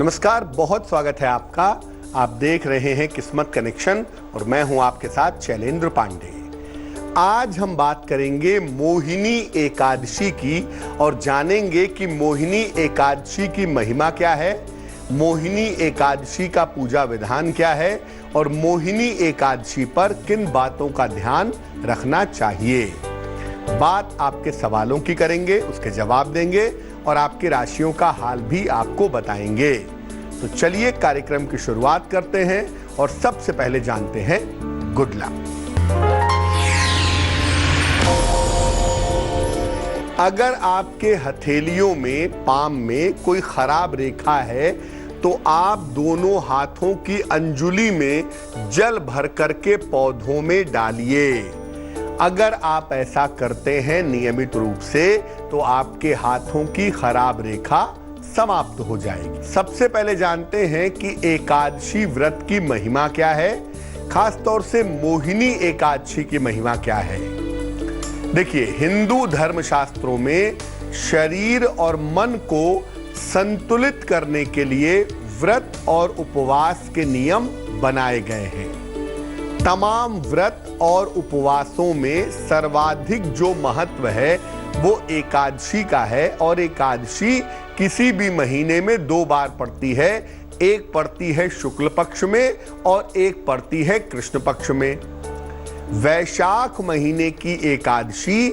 नमस्कार, बहुत स्वागत है आपका। आप देख रहे हैं किस्मत कनेक्शन और मैं हूं आपके साथ शैलेंद्र पांडे। आज हम बात करेंगे मोहिनी एकादशी की और जानेंगे कि मोहिनी एकादशी की महिमा क्या है, मोहिनी एकादशी का पूजा विधान क्या है और मोहिनी एकादशी पर किन बातों का ध्यान रखना चाहिए। बात आपके सवालों की करेंगे, उसके जवाब देंगे और आपकी राशियों का हाल भी आपको बताएंगे। तो चलिए कार्यक्रम की शुरुआत करते हैं और सबसे पहले जानते हैं गुड लक। अगर आपके हथेलियों में, पाम में कोई खराब रेखा है तो आप दोनों हाथों की अंजुली में जल भर करके पौधों में डालिए। अगर आप ऐसा करते हैं नियमित रूप से तो आपके हाथों की खराब रेखा समाप्त हो जाएगी। सबसे पहले जानते हैं कि एकादशी व्रत की महिमा क्या है, खास तौर से मोहिनी एकादशी की महिमा क्या है। देखिए, हिंदू धर्मशास्त्रों में शरीर और मन को संतुलित करने के लिए व्रत और उपवास के नियम बनाए गए हैं। तमाम व्रत और उपवासों में सर्वाधिक जो महत्व है वो एकादशी का है और एकादशी किसी भी महीने में 2 बार पड़ती है। एक पड़ती है शुक्ल पक्ष में और एक पड़ती है कृष्ण पक्ष में। वैशाख महीने की एकादशी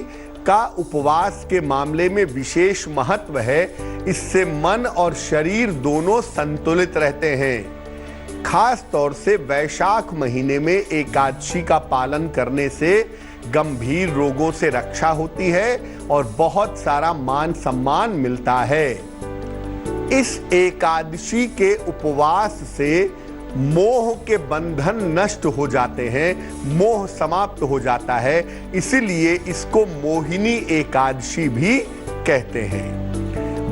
का उपवास के मामले में विशेष महत्व है। इससे मन और शरीर दोनों संतुलित रहते हैं। खास तौर से वैशाख महीने में एकादशी का पालन करने से गंभीर रोगों से रक्षा होती है और बहुत सारा मान सम्मान मिलता है। इस एकादशी के उपवास से मोह के बंधन नष्ट हो जाते हैं, मोह समाप्त हो जाता है, इसीलिए इसको मोहिनी एकादशी भी कहते हैं।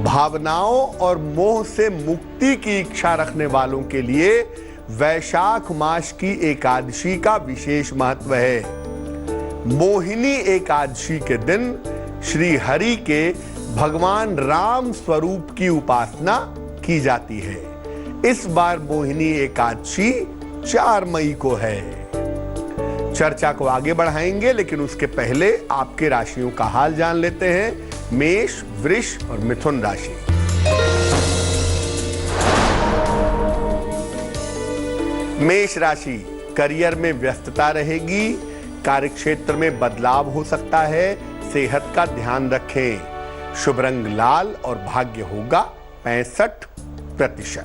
भावनाओं और मोह से मुक्ति की इच्छा रखने वालों के लिए वैशाख मास की एकादशी का विशेष महत्व है। मोहिनी एकादशी के दिन श्री हरि के भगवान राम स्वरूप की उपासना की जाती है। इस बार मोहिनी एकादशी 4 मई को है। चर्चा को आगे बढ़ाएंगे, लेकिन उसके पहले आपके राशियों का हाल जान लेते हैं। मेष, वृष और मिथुन राशि। मेष राशि, करियर में व्यस्तता रहेगी, कार्यक्षेत्र में बदलाव हो सकता है, सेहत का ध्यान रखें। शुभ रंग लाल और भाग्य होगा 65%।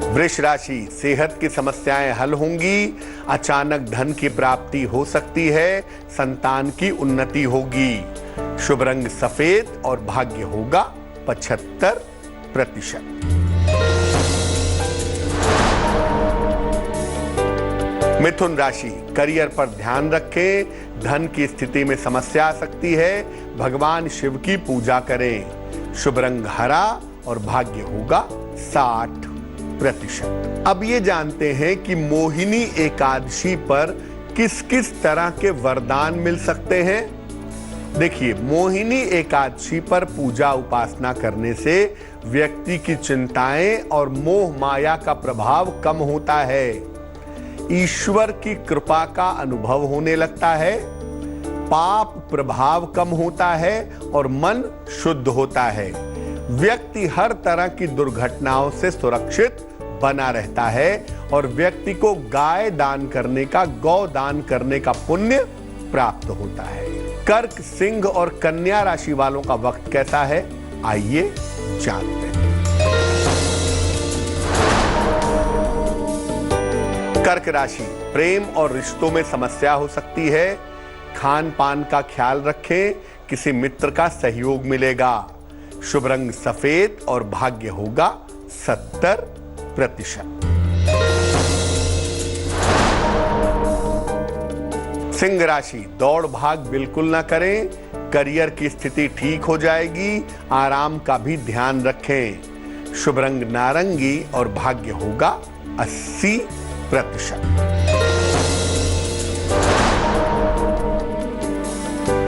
वृष राशि, सेहत की समस्याएं हल होंगी, अचानक धन की प्राप्ति हो सकती है, संतान की उन्नति होगी। शुभ रंग सफेद और भाग्य होगा 75%। मिथुन राशि, करियर पर ध्यान रखें, धन की स्थिति में समस्या आ सकती है, भगवान शिव की पूजा करें। शुभ रंग हरा और भाग्य होगा 60%। अब ये जानते हैं कि मोहिनी एकादशी पर किस किस तरह के वरदान मिल सकते हैं। देखिए, मोहिनी एकादशी पर पूजा उपासना करने से व्यक्ति की चिंताएं और मोह माया का प्रभाव कम होता है। ईश्वर की कृपा का अनुभव होने लगता है, पाप प्रभाव कम होता है और मन शुद्ध होता है। व्यक्ति हर तरह की दुर्घटनाओं से सुरक्षित बना रहता है और व्यक्ति को गाय दान करने का, गौ दान करने का पुण्य प्राप्त होता है। कर्क, सिंह और कन्या राशि वालों का वक्त कैसा है, आइए जानते हैं। कर्क राशि, प्रेम और रिश्तों में समस्या हो सकती है, खान पान का ख्याल रखें, किसी मित्र का सहयोग मिलेगा। शुभ रंग सफेद और भाग्य होगा 70%। सिंह राशि, दौड़ भाग बिल्कुल ना करें, करियर की स्थिति ठीक हो जाएगी, आराम का भी ध्यान रखें। शुभ रंग नारंगी और भाग्य होगा 80%।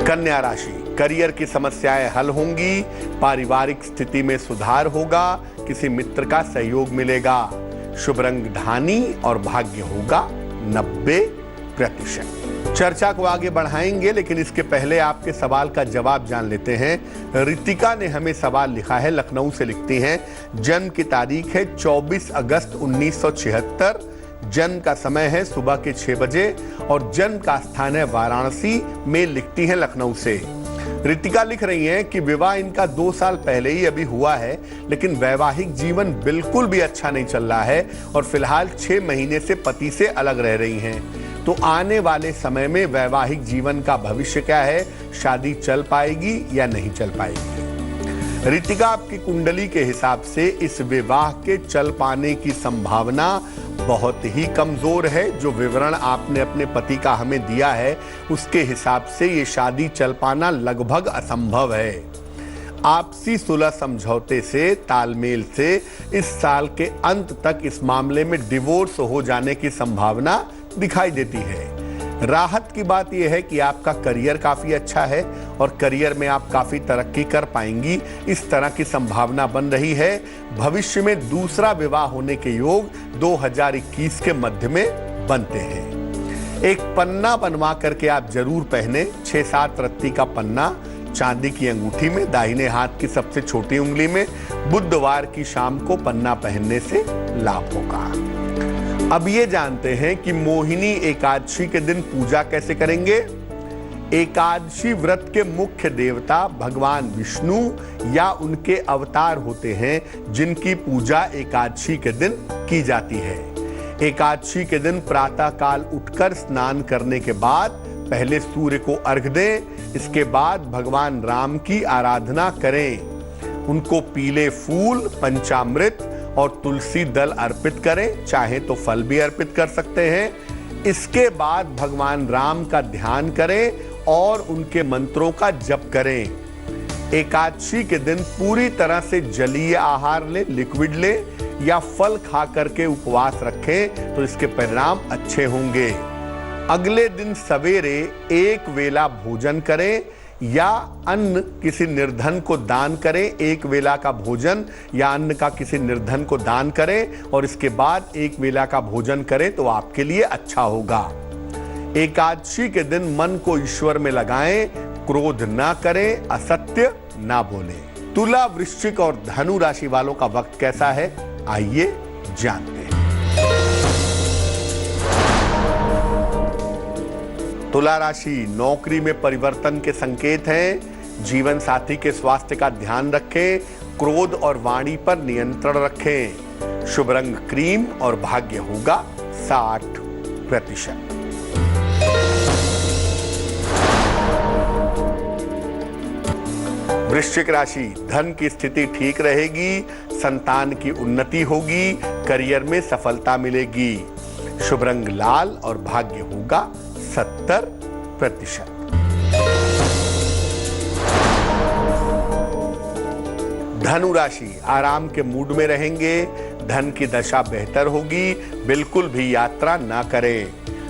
कन्या राशि, करियर की समस्याएं हल होंगी, पारिवारिक स्थिति में सुधार होगा, किसी मित्र का सहयोग मिलेगा। शुभ रंग धानी और भाग्य होगा 90%। चर्चा को आगे बढ़ाएंगे, लेकिन इसके पहले आपके सवाल का जवाब जान लेते हैं। रितिका ने हमें सवाल लिखा है, लखनऊ से लिखती हैं। जन्म की तारीख है 24 अगस्त 1976, जन्म का समय है सुबह के 6 बजे और जन्म का स्थान है वाराणसी में। लिखती हैं लखनऊ से। रितिका लिख रही हैं कि विवाह इनका 2 साल पहले ही अभी हुआ है, लेकिन वैवाहिक जीवन बिल्कुल भी अच्छा नहीं चल रहा है और फिलहाल 6 महीने से पति से अलग रह रही हैं। तो आने वाले समय में वैवाहिक जीवन का भविष्य क्या है? शादी चल पाएगी या नहीं चल पाएगी? रितिका, आपकी कुंडली के हिसाब से इस विवाह के चल पाने की संभावना बहुत ही कमजोर है। जो विवरण आपने अपने पति का हमें दिया है उसके हिसाब से ये शादी चल पाना लगभग असंभव है। आपसी सुलह समझौते से, तालमेल से इस साल के अंत तक इस मामले में डिवोर्स हो जाने की संभावना दिखाई देती है। राहत की बात यह है कि आपका करियर काफी अच्छा है और करियर में आप काफी तरक्की कर पाएंगी, इस तरह की संभावना बन रही है। भविष्य में दूसरा विवाह होने के योग 2021 के मध्य में बनते हैं। एक पन्ना बनवा करके आप जरूर पहने, 6-7 रत्ती का पन्ना चांदी की अंगूठी में, दाहिने हाथ की सबसे छोटी उंगली में। बुधवार की शाम को पन्ना पहनने से लाभ होगा। अब ये जानते हैं कि मोहिनी एकादशी के दिन पूजा कैसे करेंगे। एकादशी व्रत के मुख्य देवता भगवान विष्णु या उनके अवतार होते हैं, जिनकी पूजा एकादशी के दिन की जाती है। एकादशी के दिन प्रातः काल उठकर स्नान करने के बाद पहले सूर्य को अर्घ दें, इसके बाद भगवान राम की आराधना करें। उनको पीले फूल, पंचामृत और तुलसी दल अर्पित करें, चाहे तो फल भी अर्पित कर सकते हैं। इसके बाद भगवान राम का ध्यान करें और उनके मंत्रों का जप करें। एकादशी के दिन पूरी तरह से जलीय आहार लें, लिक्विड लें या फल खा करके उपवास रखें तो इसके परिणाम अच्छे होंगे। अगले दिन सवेरे एक वेला भोजन करें या अन्न किसी निर्धन को दान करें। एक वेला का भोजन या अन्न का किसी निर्धन को दान करें और इसके बाद एक वेला का भोजन करें तो आपके लिए अच्छा होगा। एकादशी के दिन मन को ईश्वर में लगाएं, क्रोध ना करें, असत्य ना बोलें। तुला, वृश्चिक और धनु राशि वालों का वक्त कैसा है, आइए जानते हैं। तुला राशि, नौकरी में परिवर्तन के संकेत हैं। जीवन साथी के स्वास्थ्य का ध्यान रखें, क्रोध और वाणी पर नियंत्रण रखें। शुभ रंग क्रीम और भाग्य होगा 60%। वृश्चिक राशि, धन की स्थिति ठीक रहेगी, संतान की उन्नति होगी, करियर में सफलता मिलेगी। शुभ रंग लाल और भाग्य होगा 70%। धनु राशि, आराम के मूड में रहेंगे, धन की दशा बेहतर होगी, बिल्कुल भी यात्रा ना करें।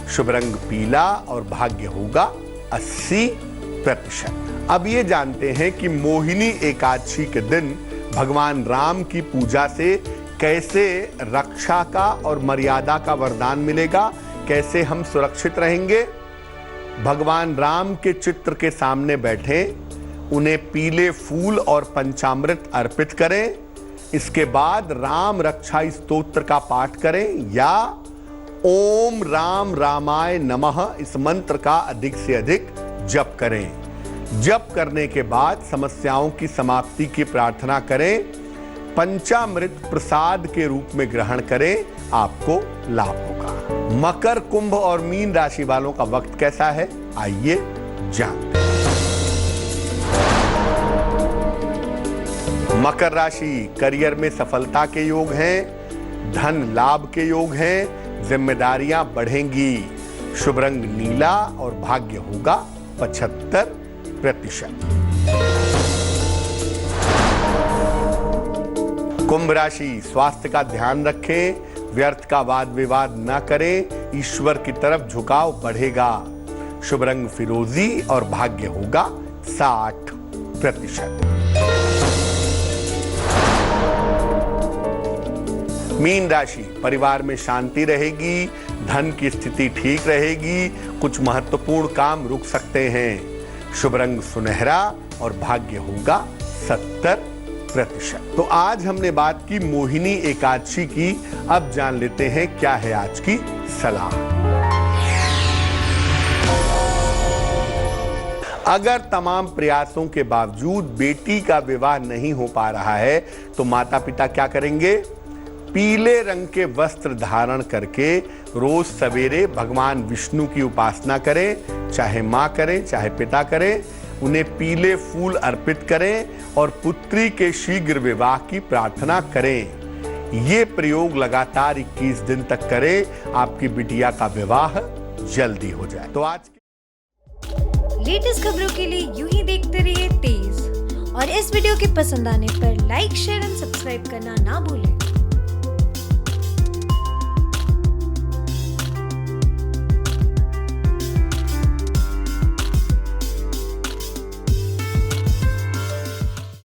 शुभ रंग पीला और भाग्य होगा 80%। अब ये जानते हैं कि मोहिनी एकादशी के दिन भगवान राम की पूजा से कैसे रक्षा का और मर्यादा का वरदान मिलेगा, कैसे हम सुरक्षित रहेंगे। भगवान राम के चित्र के सामने बैठे, उन्हें पीले फूल और पंचामृत अर्पित करें। इसके बाद राम रक्षा स्तोत्र का पाठ करें या ओम राम रामाय नमः इस मंत्र का अधिक से अधिक जप करें। जप करने के बाद समस्याओं की समाप्ति की प्रार्थना करें। पंचामृत प्रसाद के रूप में ग्रहण करें, आपको लाभ होगा। मकर, कुंभ और मीन राशि वालों का वक्त कैसा है, आइए जानते हैं। मकर राशि, करियर में सफलता के योग हैं, धन लाभ के योग हैं, जिम्मेदारियां बढ़ेंगी। शुभ रंग नीला और भाग्य होगा 75%। कुंभ राशि, स्वास्थ्य का ध्यान रखें, व्यर्थ का वाद विवाद न करें, ईश्वर की तरफ झुकाव बढ़ेगा। शुभ रंग फिरोजी और भाग्य होगा 60%। मीन राशि, परिवार में शांति रहेगी, धन की स्थिति ठीक रहेगी, कुछ महत्वपूर्ण काम रुक सकते हैं। शुभ रंग सुनहरा और भाग्य होगा 70%। तो आज हमने बात की मोहिनी एकादशी की, अब जान लेते हैं क्या है आज की सलाह। अगर तमाम प्रयासों के बावजूद बेटी का विवाह नहीं हो पा रहा है तो माता पिता क्या करेंगे? पीले रंग के वस्त्र धारण करके रोज सवेरे भगवान विष्णु की उपासना करें, चाहे माँ करें चाहे पिता करें, उन्हें पीले फूल अर्पित करें और पुत्री के शीघ्र विवाह की प्रार्थना करें। ये प्रयोग लगातार 21 दिन तक करें, आपकी बिटिया का विवाह जल्दी हो जाए। तो आज लेटेस्ट खबरों के लिए यूं ही देखते रहिए तेज, और इस वीडियो के पसंद आने पर लाइक, शेयर एंड सब्सक्राइब करना ना भूलें।